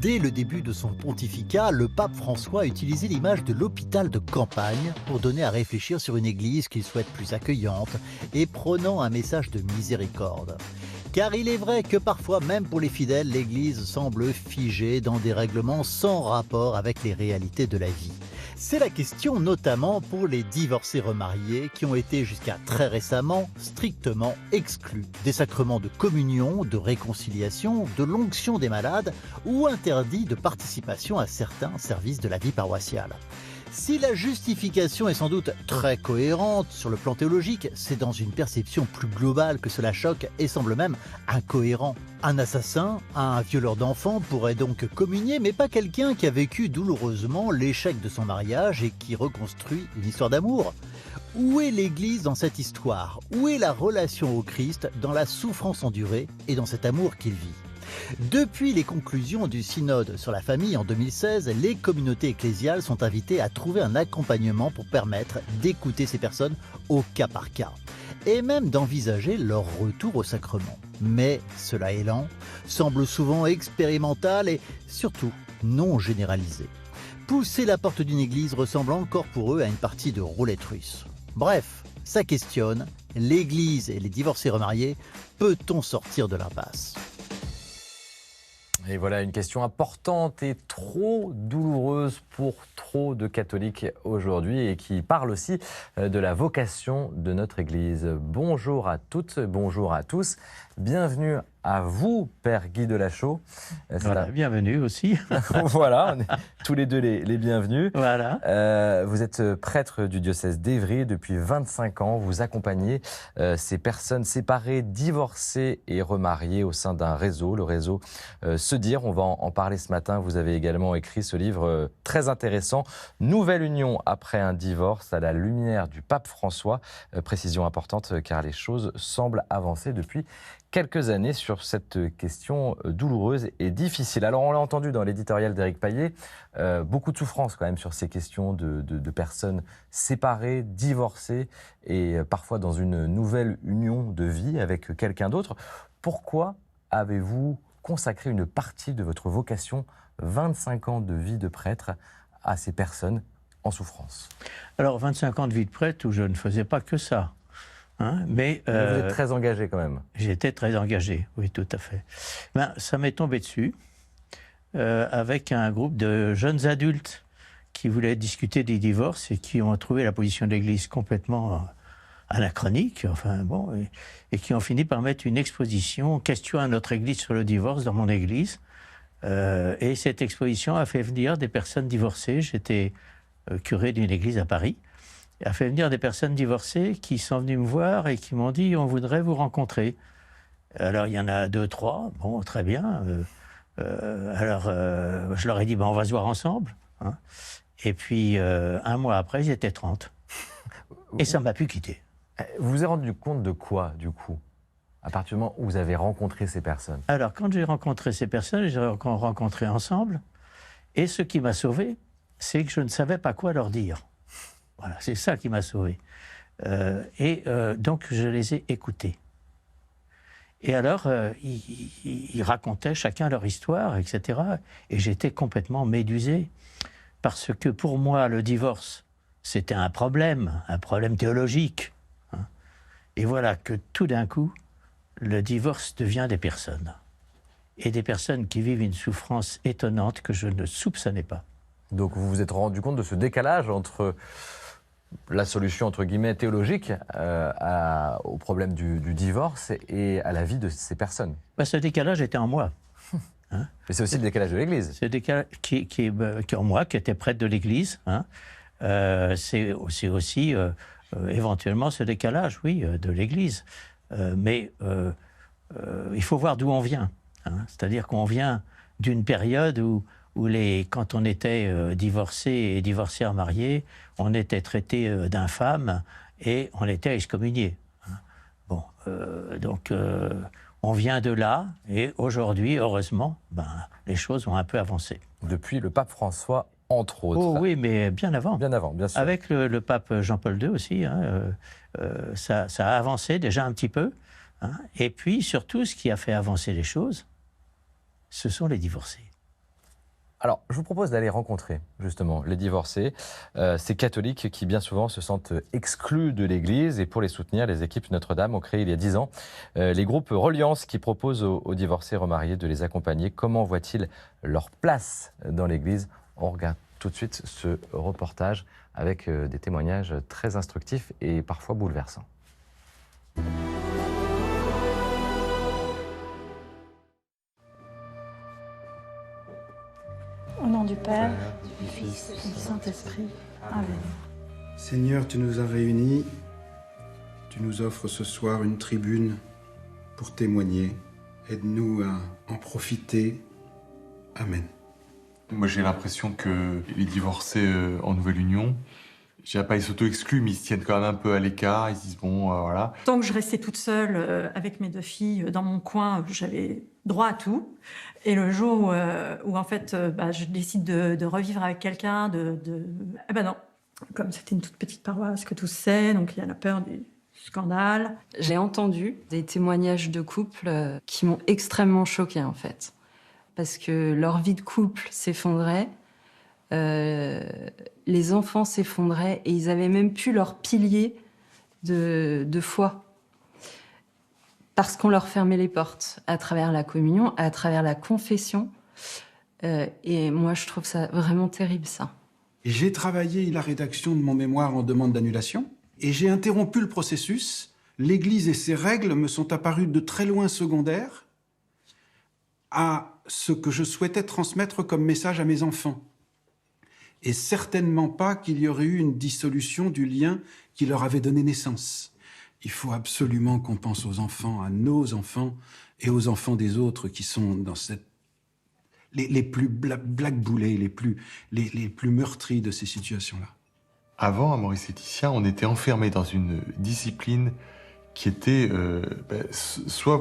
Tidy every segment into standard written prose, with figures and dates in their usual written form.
Dès le début de son pontificat, le pape François a utilisé l'image de l'hôpital de campagne pour donner à réfléchir sur une église qu'il souhaite plus accueillante et prônant un message de miséricorde. Car il est vrai que parfois, même pour les fidèles, l'église semble figée dans des règlements sans rapport avec les réalités de la vie. C'est la question notamment pour les divorcés remariés qui ont été jusqu'à très récemment strictement exclus des sacrements de communion, de réconciliation, de l'onction des malades ou interdits de participation à certains services de la vie paroissiale. Si la justification est sans doute très cohérente sur le plan théologique, c'est dans une perception plus globale que cela choque et semble même incohérent. Un assassin, un violeur d'enfants pourrait donc communier, mais pas quelqu'un qui a vécu douloureusement l'échec de son mariage et qui reconstruit une histoire d'amour. Où est l'Église dans cette histoire? Où est la relation au Christ dans la souffrance endurée et dans cet amour qu'il vit? Depuis les conclusions du synode sur la famille en 2016, les communautés ecclésiales sont invitées à trouver un accompagnement pour permettre d'écouter ces personnes au cas par cas et même d'envisager leur retour au sacrement. Mais cela est lent, semble souvent expérimental et surtout non généralisé. Pousser la porte d'une église ressemble encore pour eux à une partie de roulette russe. Bref, ça questionne, l'église et les divorcés remariés, peut-on sortir de l'impasse ? Et voilà une question importante et trop douloureuse pour trop de catholiques aujourd'hui et qui parle aussi de la vocation de notre Église. Bonjour à toutes, bonjour à tous. Bienvenue à vous, Père Guy Delachaux. Voilà, bienvenue aussi. Voilà, on est tous les deux les bienvenus. Voilà. Vous êtes prêtre du diocèse d'Évry depuis 25 ans. Vous accompagnez ces personnes séparées, divorcées et remariées au sein d'un réseau, le réseau Se Dire. On va en parler ce matin. Vous avez également écrit ce livre très intéressant, Nouvelle union après un divorce à la lumière du pape François. Précision importante car les choses semblent avancer depuis quelques années sur cette question douloureuse et difficile. Alors on l'a entendu dans l'éditorial d'Éric Paillet, beaucoup de souffrance quand même sur ces questions de personnes séparées, divorcées et parfois dans une nouvelle union de vie avec quelqu'un d'autre. Pourquoi avez-vous consacré une partie de votre vocation, 25 ans de vie de prêtre, à ces personnes en souffrance? Alors 25 ans de vie de prêtre où je ne faisais pas que ça. Hein, mais vous êtes très engagé quand même. J'étais très engagé, oui, tout à fait. Ben, ça m'est tombé dessus avec un groupe de jeunes adultes qui voulaient discuter des divorces et qui ont trouvé la position de l'Église complètement anachronique, enfin bon, et qui ont fini par mettre une exposition question à notre Église sur le divorce dans mon Église. Et cette exposition a fait venir des personnes divorcées. J'étais curé d'une église à Paris. A fait venir des personnes divorcées qui sont venues me voir et qui m'ont dit « on voudrait vous rencontrer ». Alors, il y en a 2, 3, bon, très bien. Je leur ai dit « on va se voir ensemble hein ». Et puis, un mois après, ils étaient 30. Et ça ne m'a plus quitté. Vous vous êtes rendu compte de quoi, du coup, à partir du moment où vous avez rencontré ces personnes? Alors, quand j'ai rencontré ces personnes, j'ai rencontré ensemble. Et ce qui m'a sauvé, c'est que je ne savais pas quoi leur dire. Voilà, c'est ça qui m'a sauvé. Donc, je les ai écoutés. Et alors, ils racontaient chacun leur histoire, etc. Et j'étais complètement médusé. Parce que pour moi, le divorce, c'était un problème théologique. Hein. Et voilà que tout d'un coup, le divorce devient des personnes. Et des personnes qui vivent une souffrance étonnante que je ne soupçonnais pas. Donc vous vous êtes rendu compte de ce décalage entre la solution, entre guillemets, théologique au problème du divorce et à la vie de ces personnes? Ce décalage était en moi. Hein? Mais c'est aussi le décalage de l'Église. C'est le décalage qui est en moi, qui était prêtre de l'Église. Hein. C'est aussi éventuellement ce décalage, oui, de l'Église. Mais il faut voir d'où on vient. Hein. C'est-à-dire qu'on vient d'une période où quand on était divorcé et divorcière mariée, on était traité d'infâme et on était excommunié. Hein. Bon, donc on vient de là et aujourd'hui, heureusement, les choses ont un peu avancé. Depuis le pape François, entre autres. Oh oui, mais bien avant. Bien avant, bien sûr. Avec le pape Jean-Paul II aussi, hein, ça a avancé déjà un petit peu. Hein. Et puis surtout, ce qui a fait avancer les choses, ce sont les divorcés. Alors, je vous propose d'aller rencontrer justement les divorcés, ces catholiques qui bien souvent se sentent exclus de l'Église. Et pour les soutenir, les équipes Notre-Dame ont créé il y a 10 ans les groupes Reliance qui proposent aux divorcés remariés de les accompagner. Comment voient-ils leur place dans l'Église? On regarde tout de suite ce reportage avec des témoignages très instructifs et parfois bouleversants. Au nom du Père, du Fils et du Saint-Esprit. Amen. Seigneur, tu nous as réunis, tu nous offres ce soir une tribune pour témoigner. Aide-nous à en profiter. Amen. Moi, j'ai l'impression que les divorcés en nouvelle union, je dirais pas ils s'auto-excluent, mais ils se tiennent quand même un peu à l'écart. Ils se disent bon, voilà. Tant que je restais toute seule avec mes 2 filles dans mon coin, j'avais droit à tout. Et le jour où en fait, je décide de revivre avec quelqu'un, eh ben non. Comme c'était une toute petite paroisse que tout se sait, donc il y a la peur du scandale. J'ai entendu des témoignages de couples qui m'ont extrêmement choquée en fait. Parce que leur vie de couple s'effondrait, les enfants s'effondraient et ils avaient même plus leur pilier de foi. Parce qu'on leur fermait les portes à travers la communion, à travers la confession. Et moi, je trouve ça vraiment terrible, ça. Et j'ai travaillé la rédaction de mon mémoire en demande d'annulation et j'ai interrompu le processus. L'Église et ses règles me sont apparues de très loin secondaires à ce que je souhaitais transmettre comme message à mes enfants. Et certainement pas qu'il y aurait eu une dissolution du lien qui leur avait donné naissance. Il faut absolument qu'on pense aux enfants, à nos enfants et aux enfants des autres qui sont dans les plus blackboulés, les plus meurtris de ces situations-là. Avant, à Maurice-Laetitia, on était enfermé dans une discipline qui était soit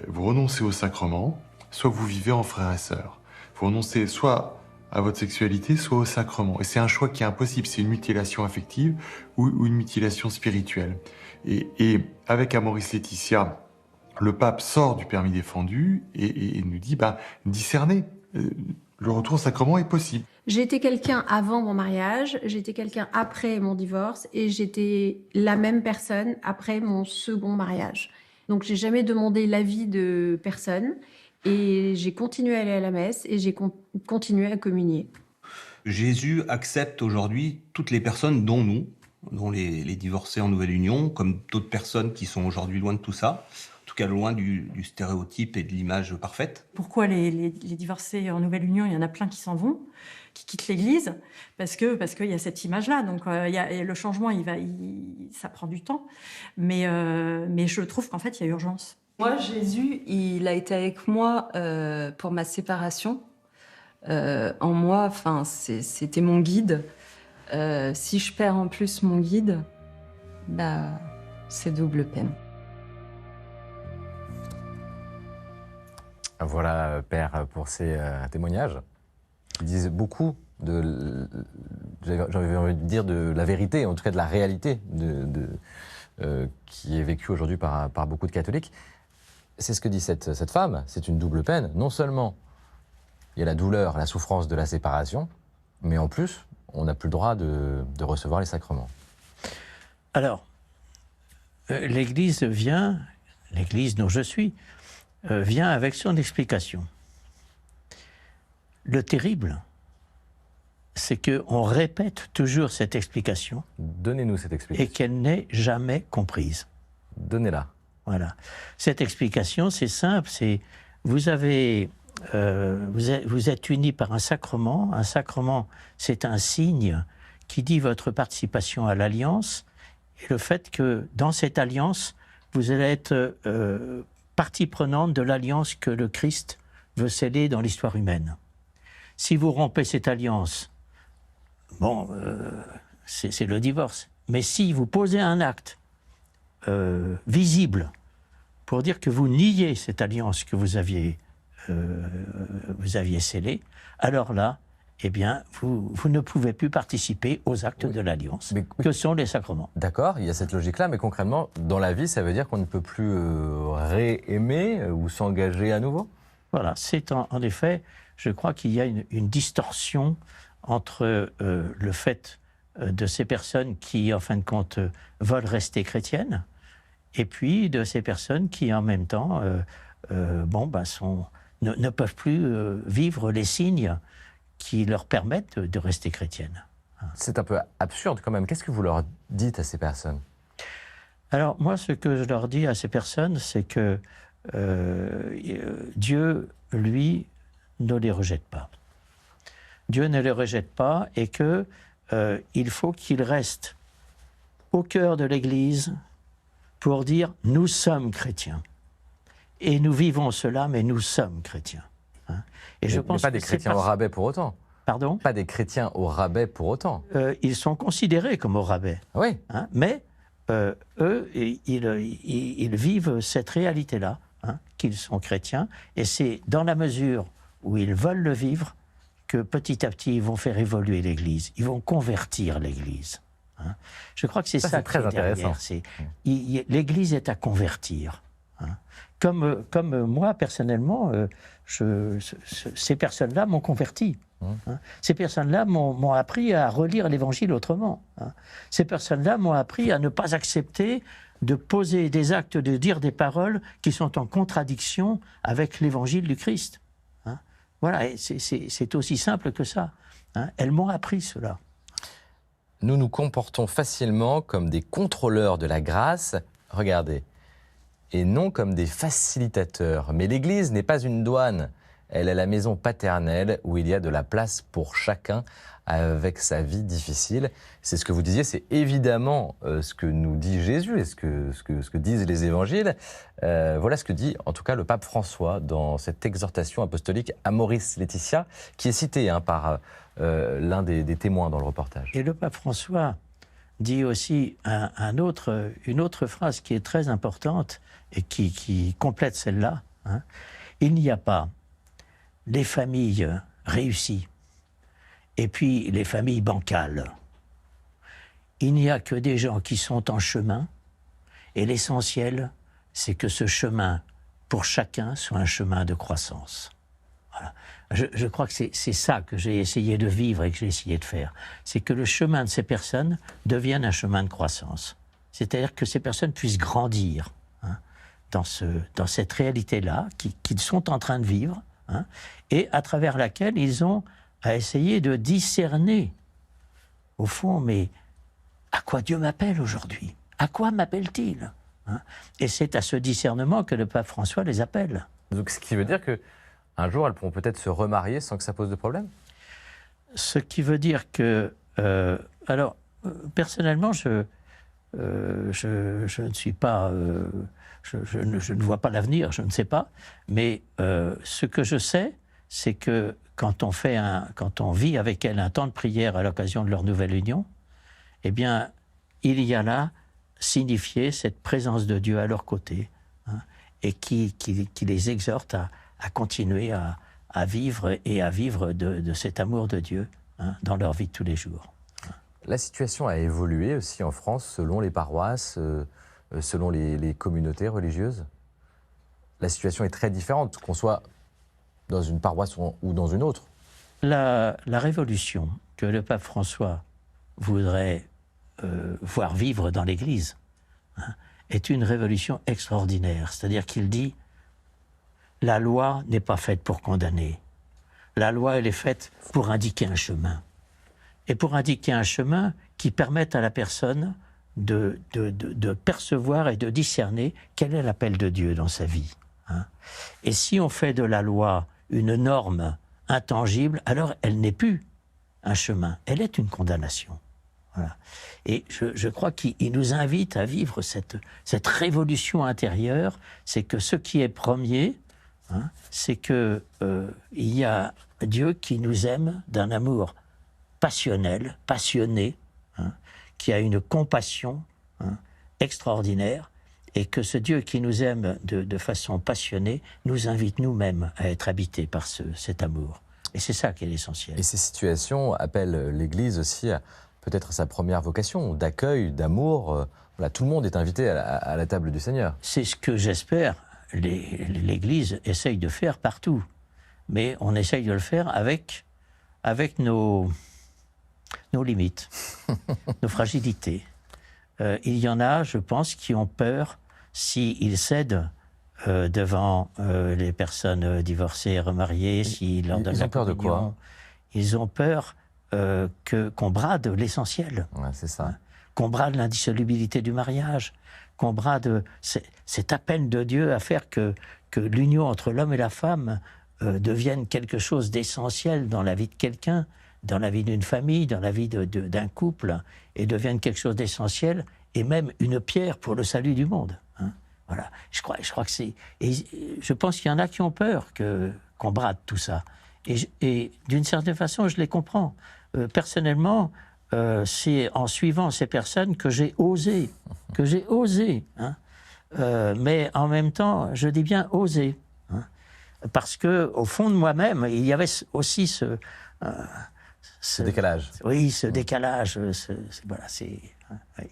vous renoncez au sacrement, soit vous vivez en frères et sœurs. Vous renoncez soit à votre sexualité, soit au sacrement. Et c'est un choix qui est impossible. C'est une mutilation affective ou une mutilation spirituelle. Et avec Maurice-Laetitia, le pape sort du permis défendu et nous dit, discernez, le retour au sacrement est possible. J'ai été quelqu'un avant mon mariage, j'ai été quelqu'un après mon divorce et j'étais la même personne après mon second mariage. Donc j'ai jamais demandé l'avis de personne et j'ai continué à aller à la messe et j'ai continué à communier. Jésus accepte aujourd'hui toutes les personnes dont nous, dont les divorcés en nouvelle union, comme d'autres personnes qui sont aujourd'hui loin de tout ça. En tout cas loin du stéréotype et de l'image parfaite. Pourquoi les divorcés en nouvelle union, il y en a plein qui s'en vont, qui quittent l'Église, parce qu'il y a cette image-là. Donc le changement, ça prend du temps. Mais je trouve qu'en fait, il y a urgence. Moi, Jésus, il a été avec moi pour ma séparation. En moi, c'était mon guide. Si je perds en plus mon guide, c'est double peine. Voilà, Père, pour ces témoignages qui disent beaucoup j'ai envie de dire, de la vérité, en tout cas de la réalité qui est vécue aujourd'hui par beaucoup de catholiques. C'est ce que dit cette femme, c'est une double peine. Non seulement il y a la douleur, la souffrance de la séparation, mais en plus, on n'a plus le droit de recevoir les sacrements. Alors, l'Église dont je suis, vient avec son explication. Le terrible, c'est qu'on répète toujours cette explication. Donnez-nous cette explication. Et qu'elle n'est jamais comprise. Donnez-la. Voilà. Cette explication, c'est simple, c'est vous êtes unis par un sacrement. Un sacrement, c'est un signe qui dit votre participation à l'alliance et le fait que dans cette alliance, vous allez être partie prenante de l'alliance que le Christ veut sceller dans l'histoire humaine. Si vous rompez cette alliance, c'est le divorce. Mais si vous posez un acte visible pour dire que vous niez cette alliance que vous aviez scellée, alors là, eh bien, vous ne pouvez plus participer aux actes de l'alliance, que sont les sacrements. D'accord, il y a cette logique-là, mais concrètement, dans la vie, ça veut dire qu'on ne peut plus réaimer ou s'engager à nouveau ? Voilà, c'est en effet je crois qu'il y a une distorsion entre le fait de ces personnes qui, en fin de compte, veulent rester chrétiennes, et puis de ces personnes qui, en même temps, ne peuvent plus vivre les signes qui leur permettent de rester chrétiennes. C'est un peu absurde quand même. Qu'est-ce que vous leur dites à ces personnes? Alors, moi, ce que je leur dis à ces personnes, c'est que Dieu, lui, ne les rejette pas. Dieu ne les rejette pas et que il faut qu'ils restent au cœur de l'Église pour dire « nous sommes chrétiens ». Et nous vivons cela, mais nous sommes chrétiens. Hein. Et je pense pas des chrétiens au rabais pour autant. Pardon ? Pas des chrétiens au rabais pour autant. Ils sont considérés comme au rabais. Oui. Hein, mais eux, ils vivent cette réalité-là, hein, qu'ils sont chrétiens. Et c'est dans la mesure où ils veulent le vivre que petit à petit, ils vont faire évoluer l'Église. Ils vont convertir l'Église. Hein. Je crois que c'est ça qui est derrière. L'Église est à convertir. Hein. Comme moi, personnellement, ces personnes-là m'ont converti. Hein. Ces personnes-là m'ont appris à relire l'Évangile autrement. Hein. Ces personnes-là m'ont appris à ne pas accepter de poser des actes, de dire des paroles qui sont en contradiction avec l'Évangile du Christ. Hein. Voilà, c'est aussi simple que ça. Hein. Elles m'ont appris cela. Nous nous comportons facilement comme des contrôleurs de la grâce. Regardez. Et non comme des facilitateurs. Mais l'Église n'est pas une douane. Elle est la maison paternelle où il y a de la place pour chacun avec sa vie difficile. C'est ce que vous disiez, c'est évidemment ce que nous dit Jésus et ce que disent les évangiles. Voilà ce que dit en tout cas le pape François dans cette exhortation apostolique Amoris Laetitia, qui est citée par l'un des témoins dans le reportage. Et le pape François dit aussi une autre phrase qui est très importante et qui complète celle-là. Hein. Il n'y a pas les familles réussies et puis les familles bancales. Il n'y a que des gens qui sont en chemin et l'essentiel, c'est que ce chemin, pour chacun, soit un chemin de croissance. Voilà. Je crois que c'est ça que j'ai essayé de vivre et que j'ai essayé de faire. C'est que le chemin de ces personnes devienne un chemin de croissance. C'est-à-dire que ces personnes puissent grandir hein, dans cette réalité-là qu'ils sont en train de vivre hein, et à travers laquelle ils ont à essayer de discerner, au fond, mais à quoi Dieu m'appelle aujourd'hui? À quoi m'appelle-t-il hein? Et c'est à ce discernement que le pape François les appelle. Donc ce qui veut dire que un jour, elles pourront peut-être se remarier sans que ça pose de problème? Ce qui veut dire que... personnellement, je ne suis pas... je ne vois pas l'avenir, je ne sais pas. Mais ce que je sais, c'est que quand on vit avec elles un temps de prière à l'occasion de leur nouvelle union, eh bien, il y a là signifié cette présence de Dieu à leur côté hein, et qui les exhorte à continuer à vivre et à vivre de cet amour de Dieu hein, dans leur vie de tous les jours. La situation a évolué aussi en France selon les paroisses, selon les communautés religieuses. La situation est très différente, qu'on soit dans une paroisse ou dans une autre. La révolution que le pape François voudrait voir vivre dans l'Église hein, est une révolution extraordinaire. C'est-à-dire qu'il dit la loi n'est pas faite pour condamner. La loi, elle est faite pour indiquer un chemin. Et pour indiquer un chemin qui permette à la personne de percevoir et de discerner quel est l'appel de Dieu dans sa vie. Hein. Et si on fait de la loi une norme intangible, alors elle n'est plus un chemin, elle est une condamnation. Voilà. Et je crois qu'il nous invite à vivre cette révolution intérieure, c'est que ce qui est premier, hein, c'est qu'il y a Dieu qui nous aime d'un amour passionnel, passionné, hein, qui a une compassion hein, extraordinaire, et que ce Dieu qui nous aime de façon passionnée nous invite nous-mêmes à être habités par cet amour. Et c'est ça qui est l'essentiel. Et ces situations appellent l'Église aussi à peut-être sa première vocation, d'accueil, d'amour. Voilà, tout le monde est invité à la table du Seigneur. C'est ce que j'espère l'Église essaye de faire partout. mais on essaye de le faire avec nos limites, nos fragilités. Il y en a, je pense, qui ont peur, s'ils cèdent devant les personnes divorcées et remariées, s'ils leur donnent Ils ont peur de quoi? Ils ont peur qu'on brade l'essentiel. Ouais, c'est ça. Qu'on brade l'indissolubilité du mariage, qu'on brade cet appel de Dieu à faire que l'union entre l'homme et la femme devienne quelque chose d'essentiel dans la vie de quelqu'un, dans la vie d'une famille, dans la vie d'un couple, et devienne quelque chose d'essentiel, et même une pierre pour le salut du monde. Hein. Voilà. Je crois que c'est... Et je pense qu'il y en a qui ont peur qu'on brade tout ça. Et d'une certaine façon, je les comprends. Personnellement, c'est en suivant ces personnes que j'ai osé. Hein. Mais en même temps, je dis bien osé. Hein. Parce qu'au fond de moi-même, il y avait aussi ce décalage. Oui, ce décalage. Voilà, c'est... Oui.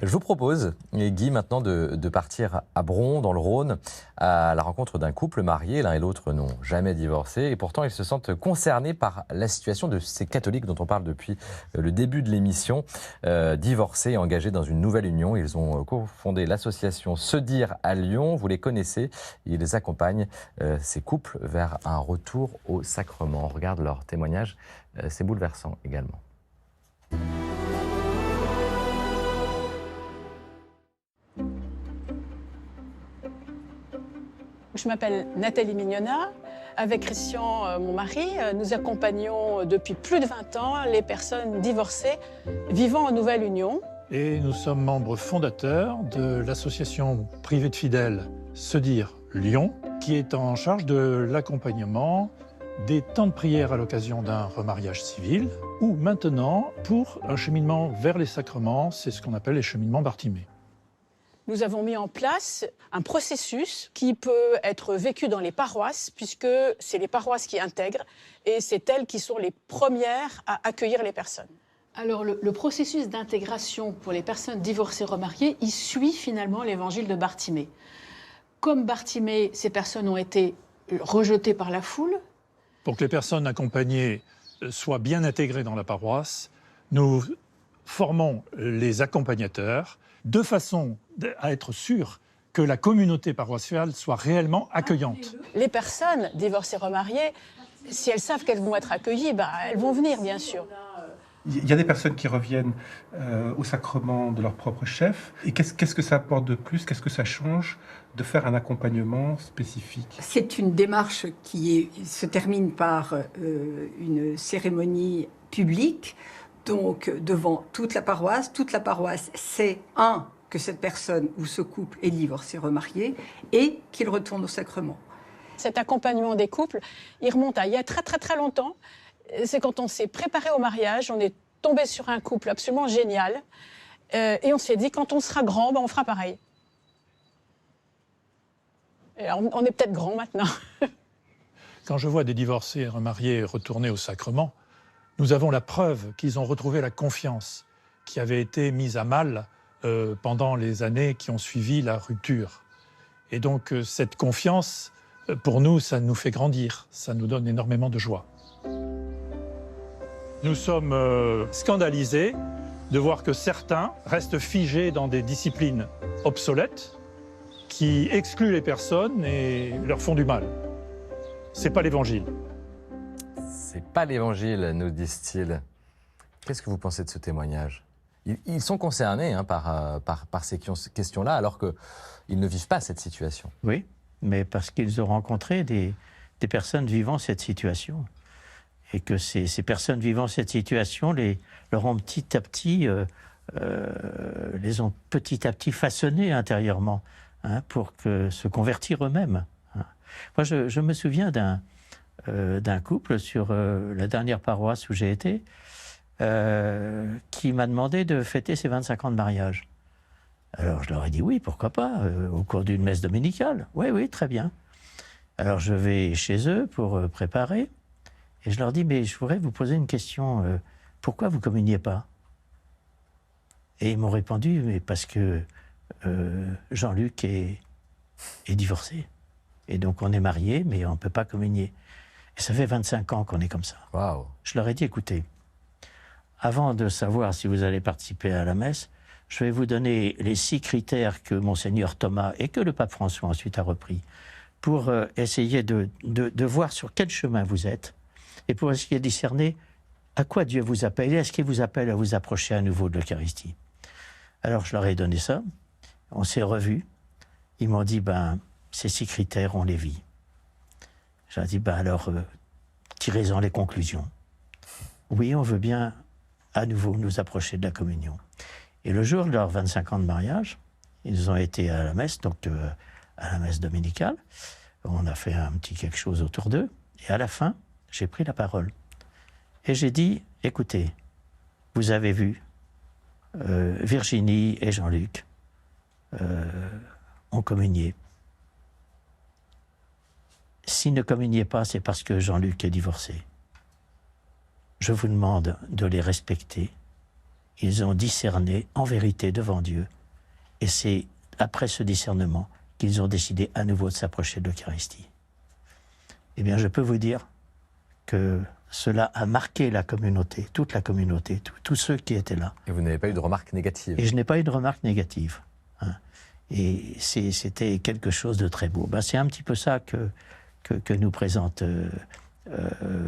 Je vous propose, Guy, maintenant de partir à Bron, dans le Rhône, à la rencontre d'un couple marié. L'un et l'autre n'ont jamais divorcé et pourtant ils se sentent concernés par la situation de ces catholiques dont on parle depuis le début de l'émission, divorcés et engagés dans une nouvelle union. Ils ont cofondé l'association Se Dire à Lyon. Vous les connaissez. Ils accompagnent ces couples vers un retour au sacrement. On regarde leur témoignage. C'est bouleversant également. Je m'appelle Nathalie Mignona. Avec Christian, mon mari, nous accompagnons depuis plus de 20 ans les personnes divorcées vivant en nouvelle union. Et nous sommes membres fondateurs de l'association privée de fidèles Se Dire Lyon, qui est en charge de l'accompagnement des temps de prière à l'occasion d'un remariage civil, ou maintenant pour un cheminement vers les sacrements, c'est ce qu'on appelle les cheminements Bartimée. Nous avons mis en place un processus qui peut être vécu dans les paroisses, puisque c'est les paroisses qui intègrent et c'est elles qui sont les premières à accueillir les personnes. Alors le processus d'intégration pour les personnes divorcées remariées, il suit finalement l'évangile de Bartimée. Comme Bartimée, ces personnes ont été rejetées par la foule. Pour que les personnes accompagnées soient bien intégrées dans la paroisse, nous formons les accompagnateurs de façon à être sûr que la communauté paroissiale soit réellement accueillante. Les personnes divorcées remariées, si elles savent qu'elles vont être accueillies, elles vont venir, bien sûr. Il y a des personnes qui reviennent au sacrement de leur propre chef. Et qu'est-ce que ça apporte de plus? Qu'est-ce que ça change de faire un accompagnement spécifique? C'est une démarche qui se termine par une cérémonie publique. Donc, devant toute la paroisse sait, que cette personne ou ce couple est divorcé, remarié, et qu'il retourne au sacrement. Cet accompagnement des couples, il remonte à il y a très très très longtemps. C'est quand on s'est préparé au mariage, on est tombé sur un couple absolument génial, et on s'est dit, quand on sera grand, on fera pareil. Et alors, on est peut-être grand maintenant. Quand je vois des divorcés et remariés retourner au sacrement, nous avons la preuve qu'ils ont retrouvé la confiance qui avait été mise à mal pendant les années qui ont suivi la rupture. Et donc cette confiance, pour nous, ça nous fait grandir, ça nous donne énormément de joie. Nous sommes scandalisés de voir que certains restent figés dans des disciplines obsolètes qui excluent les personnes et leur font du mal. C'est pas l'Évangile. C'est pas l'Évangile, nous disent-ils. Qu'est-ce que vous pensez de ce témoignage? Ils sont concernés par ces questions-là, alors qu'ils ne vivent pas cette situation. Oui, mais parce qu'ils ont rencontré des personnes vivant cette situation. Et que ces personnes vivant cette situation leur ont petit à petit façonnés intérieurement pour se convertir eux-mêmes. Moi, je me souviens d'un couple sur la dernière paroisse où j'ai été, qui m'a demandé de fêter ses 25 ans de mariage. Alors je leur ai dit oui, pourquoi pas, au cours d'une messe dominicale. Oui, très bien. Alors je vais chez eux pour préparer, et je leur dis, mais je voudrais vous poser une question, pourquoi vous communiez pas? Et ils m'ont répondu, mais parce que Jean-Luc est divorcé. Et donc on est mariés, mais on ne peut pas communier. Et ça fait 25 ans qu'on est comme ça. Waouh. Je leur ai dit, écoutez, avant de savoir si vous allez participer à la messe, je vais vous donner les 6 critères que Monseigneur Thomas et que le pape François ensuite a repris pour essayer de voir sur quel chemin vous êtes et pour essayer de discerner à quoi Dieu vous appelle et est-ce qu'il vous appelle à vous approcher à nouveau de l'Eucharistie. Alors je leur ai donné ça, on s'est revus, ils m'ont dit, ces 6 critères, on les vit. J'ai dit, alors, tirez-en les conclusions. Oui, on veut bien à nouveau nous approcher de la communion. Et le jour de leurs 25 ans de mariage, ils ont été à la messe, donc à la messe dominicale. On a fait un petit quelque chose autour d'eux. Et à la fin, j'ai pris la parole. Et j'ai dit, écoutez, vous avez vu, Virginie et Jean-Luc ont communié. S'ils ne communiaient pas, c'est parce que Jean-Luc est divorcé. Je vous demande de les respecter. Ils ont discerné en vérité devant Dieu. Et c'est après ce discernement qu'ils ont décidé à nouveau de s'approcher de l'Eucharistie. Eh bien, je peux vous dire que cela a marqué la communauté, toute la communauté, tous ceux qui étaient là. Et vous n'avez pas eu de remarques négatives? Et je n'ai pas eu de remarques négatives. Et c'était quelque chose de très beau. C'est un petit peu ça que nous présentent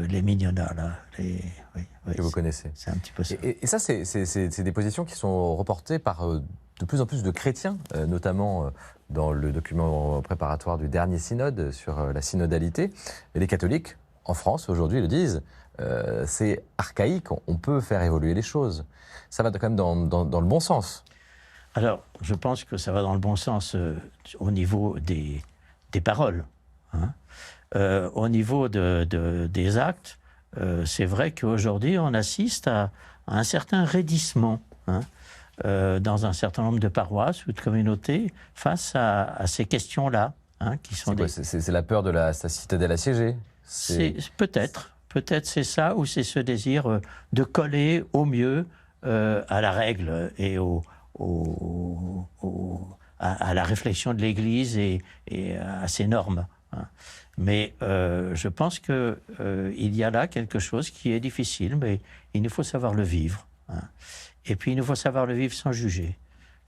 les mignonats, là. Que vous connaissez. C'est un petit peu ça. Et ça, c'est des positions qui sont reportées par de plus en plus de chrétiens, notamment dans le document préparatoire du dernier synode sur la synodalité. Et les catholiques, en France, aujourd'hui, le disent, c'est archaïque, on peut faire évoluer les choses. Ça va quand même dans le bon sens. Alors, je pense que ça va dans le bon sens au niveau des paroles. Au niveau des actes, c'est vrai qu'aujourd'hui, on assiste à un certain raidissement dans un certain nombre de paroisses ou de communautés face à ces questions-là. Qui sont c'est la peur de la citadelle assiégée? Peut-être c'est ça, ou c'est ce désir de coller au mieux à la règle et à la réflexion de l'Église et à ses normes. Mais je pense qu'il y a là quelque chose qui est difficile, mais il nous faut savoir le vivre. Et puis il nous faut savoir le vivre sans juger.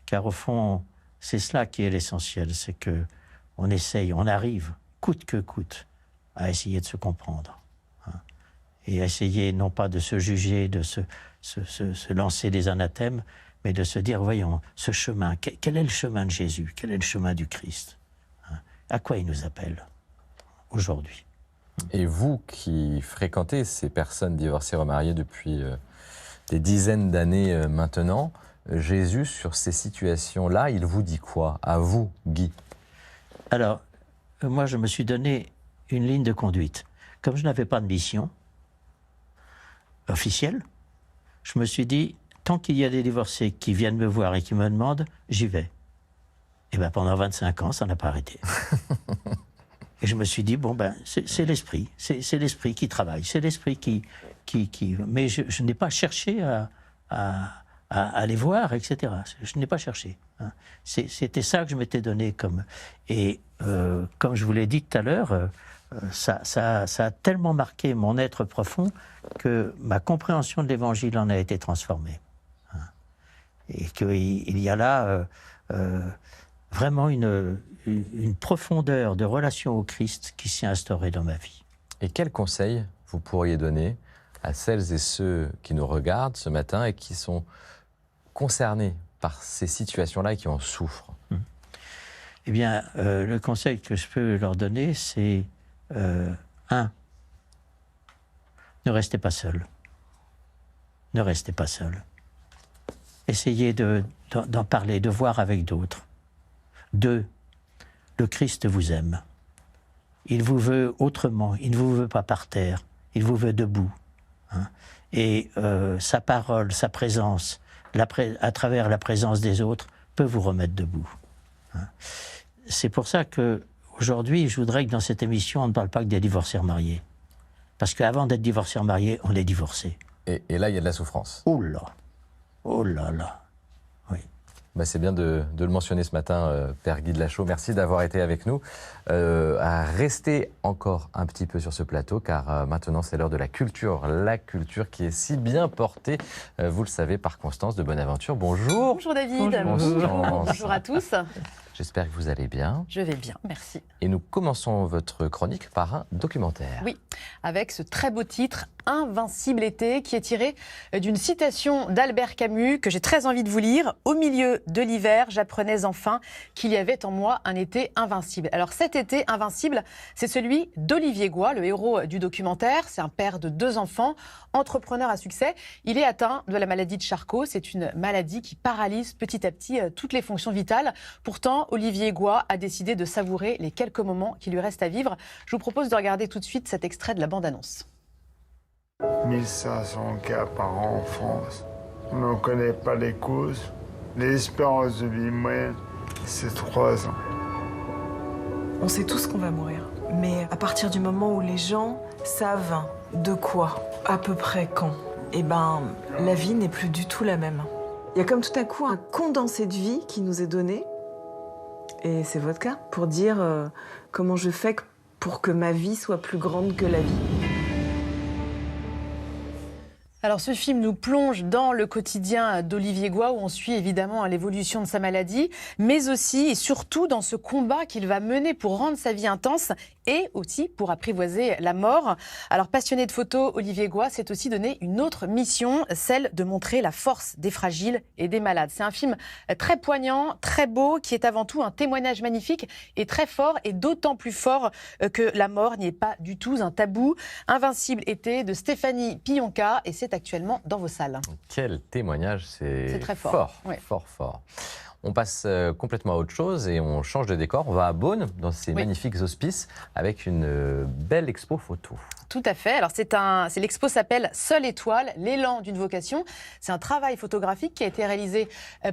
Car au fond, c'est cela qui est l'essentiel, c'est qu'on essaye, on arrive, coûte que coûte, à essayer de se comprendre. Et à essayer non pas de se juger, de se lancer des anathèmes, mais de se dire, voyons, ce chemin, quel est le chemin de Jésus? Quel est le chemin du Christ? À quoi il nous appelle aujourd'hui? Et vous qui fréquentez ces personnes divorcées, remariées depuis des dizaines d'années maintenant, Jésus, sur ces situations-là, il vous dit quoi? À vous, Guy? Alors, moi, je me suis donné une ligne de conduite. Comme je n'avais pas de mission officielle, je me suis dit, tant qu'il y a des divorcés qui viennent me voir et qui me demandent, j'y vais. Et pendant 25 ans, ça n'a pas arrêté. Et je me suis dit, c'est l'esprit. C'est l'esprit qui travaille. C'est l'esprit qui... Mais je n'ai pas cherché à les voir, etc. Je n'ai pas cherché. C'était ça que je m'étais donné comme... Et comme je vous l'ai dit tout à l'heure, ça a tellement marqué mon être profond que ma compréhension de l'Évangile en a été transformée. Et qu'il y a là vraiment une profondeur de relation au Christ qui s'est instaurée dans ma vie. Et quels conseils vous pourriez donner à celles et ceux qui nous regardent ce matin et qui sont concernés par ces situations-là et qui en souffrent? Eh bien, le conseil que je peux leur donner, c'est 1. Ne restez pas seul. Ne restez pas seul. Essayez d'en parler, de voir avec d'autres. 2. Le Christ vous aime. Il vous veut autrement. Il ne vous veut pas par terre. Il vous veut debout. Et sa parole, sa présence, à travers la présence des autres, peut vous remettre debout. C'est pour ça qu'aujourd'hui, je voudrais que dans cette émission, on ne parle pas que des divorcés remariés. Parce qu'avant d'être divorcé remarié, on est divorcé. Et là, il y a de la souffrance. Oh là là, oui. C'est bien de le mentionner ce matin, Père Guy de Lachaud. Merci d'avoir été avec nous. À rester encore un petit peu sur ce plateau, car maintenant c'est l'heure de la culture qui est si bien portée, vous le savez, par Constance de Bonaventure. Bonjour. Bonjour David. Bonjour. Bonjour à tous. J'espère que vous allez bien. Je vais bien, merci. Et nous commençons votre chronique par un documentaire. Oui, avec ce très beau titre, Invincible été, qui est tiré d'une citation d'Albert Camus que j'ai très envie de vous lire. Au milieu de l'hiver, j'apprenais enfin qu'il y avait en moi un été invincible. Alors cet été invincible, c'est celui d'Olivier Goy, le héros du documentaire. C'est un père de 2 enfants, entrepreneur à succès. Il est atteint de la maladie de Charcot. C'est une maladie qui paralyse petit à petit toutes les fonctions vitales. Pourtant, Olivier Goy a décidé de savourer les quelques moments qui lui restent à vivre. Je vous propose de regarder tout de suite cet extrait de la bande-annonce. 1500 cas par an en France. On n'en connaît pas les causes. L'espérance de vie moyenne, c'est 3 ans. On sait tous qu'on va mourir. Mais à partir du moment où les gens savent de quoi, à peu près quand, la vie n'est plus du tout la même. Il y a comme tout à coup un condensé de vie qui nous est donné. Et c'est votre cas, pour dire comment je fais pour que ma vie soit plus grande que la vie. Alors ce film nous plonge dans le quotidien d'Olivier Goy où on suit évidemment l'évolution de sa maladie, mais aussi et surtout dans ce combat qu'il va mener pour rendre sa vie intense et aussi pour apprivoiser la mort. Alors passionné de photos, Olivier Goy s'est aussi donné une autre mission, celle de montrer la force des fragiles et des malades. C'est un film très poignant, très beau, qui est avant tout un témoignage magnifique et très fort, et d'autant plus fort que la mort n'y est pas du tout un tabou. Invincible été de Stéphanie Pionka, et c'est actuellement dans vos salles. Quel témoignage, c'est très fort. Ouais. Fort. On passe complètement à autre chose et on change de décor. On va à Beaune, dans ces magnifiques hospices, avec une belle expo photo. Tout à fait. Alors l'expo s'appelle Seule étoile, l'élan d'une vocation. C'est un travail photographique qui a été réalisé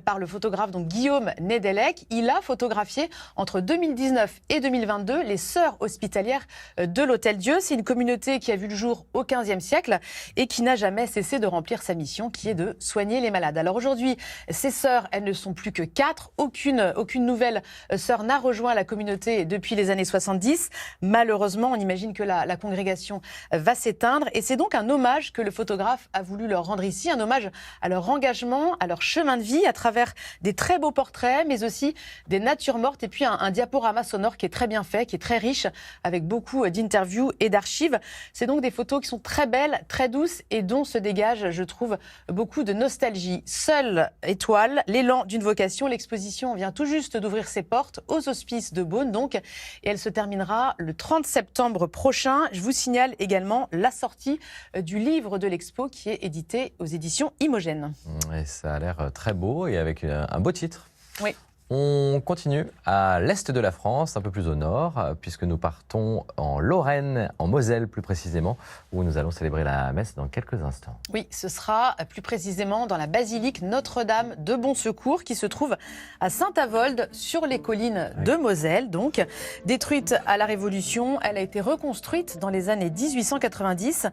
par le photographe Guillaume Nedelec. Il a photographié entre 2019 et 2022 les sœurs hospitalières de l'Hôtel-Dieu. C'est une communauté qui a vu le jour au XVe siècle et qui n'a jamais cessé de remplir sa mission, qui est de soigner les malades. Alors aujourd'hui, ces sœurs, elles ne sont plus que 4. Aucune nouvelle sœur n'a rejoint la communauté depuis les années 70. Malheureusement, on imagine que la congrégation va s'éteindre, et c'est donc un hommage que le photographe a voulu leur rendre ici, un hommage à leur engagement, à leur chemin de vie, à travers des très beaux portraits, mais aussi des natures mortes, et puis un diaporama sonore qui est très bien fait, qui est très riche, avec beaucoup d'interviews et d'archives. C'est donc des photos qui sont très belles, très douces, et dont se dégage, je trouve, beaucoup de nostalgie. Seule étoile, l'élan d'une vocation. L'exposition vient tout juste d'ouvrir ses portes aux Hospices de Beaune, donc, et elle se terminera le 30 septembre prochain. Je vous signale également la sortie du livre de l'expo qui est édité aux éditions Imogène. Et ça a l'air très beau et avec un beau titre. Oui. On continue à l'est de la France, un peu plus au nord, puisque nous partons en Lorraine, en Moselle plus précisément, où nous allons célébrer la messe dans quelques instants. Oui, ce sera plus précisément dans la basilique Notre-Dame de Bon Secours, qui se trouve à Saint-Avold, sur les collines de Moselle. Donc, détruite à la Révolution, elle a été reconstruite dans les années 1890.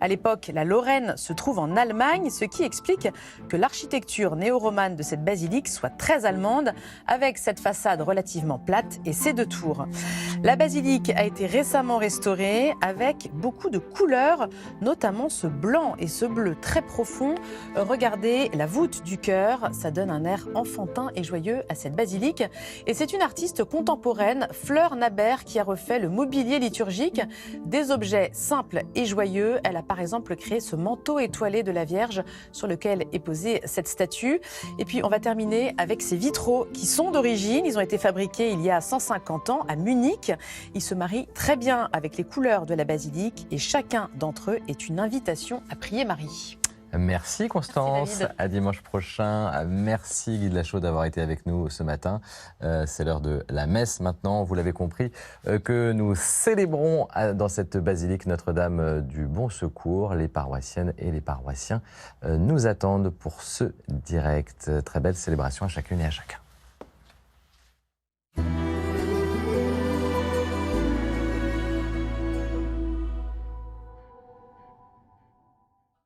À l'époque, la Lorraine se trouve en Allemagne, ce qui explique que l'architecture néo-romane de cette basilique soit très allemande, avec cette façade relativement plate et ses 2 tours. La basilique a été récemment restaurée avec beaucoup de couleurs, notamment ce blanc et ce bleu très profond. Regardez la voûte du chœur, ça donne un air enfantin et joyeux à cette basilique. Et c'est une artiste contemporaine, Fleur Nabert, qui a refait le mobilier liturgique, des objets simples et joyeux. Elle a par exemple créé ce manteau étoilé de la Vierge sur lequel est posée cette statue. Et puis on va terminer avec ces vitraux qui sont d'origine. Ils ont été fabriqués il y a 150 ans à Munich. Ils se marient très bien avec les couleurs de la basilique et chacun d'entre eux est une invitation à prier Marie. Merci Constance, Merci à dimanche prochain. Merci Guy de Lachaud d'avoir été avec nous ce matin. C'est l'heure de la messe maintenant, vous l'avez compris, que nous célébrons dans cette basilique Notre-Dame du Bon Secours. Les paroissiennes et les paroissiens nous attendent pour ce direct. Très belle célébration à chacune et à chacun.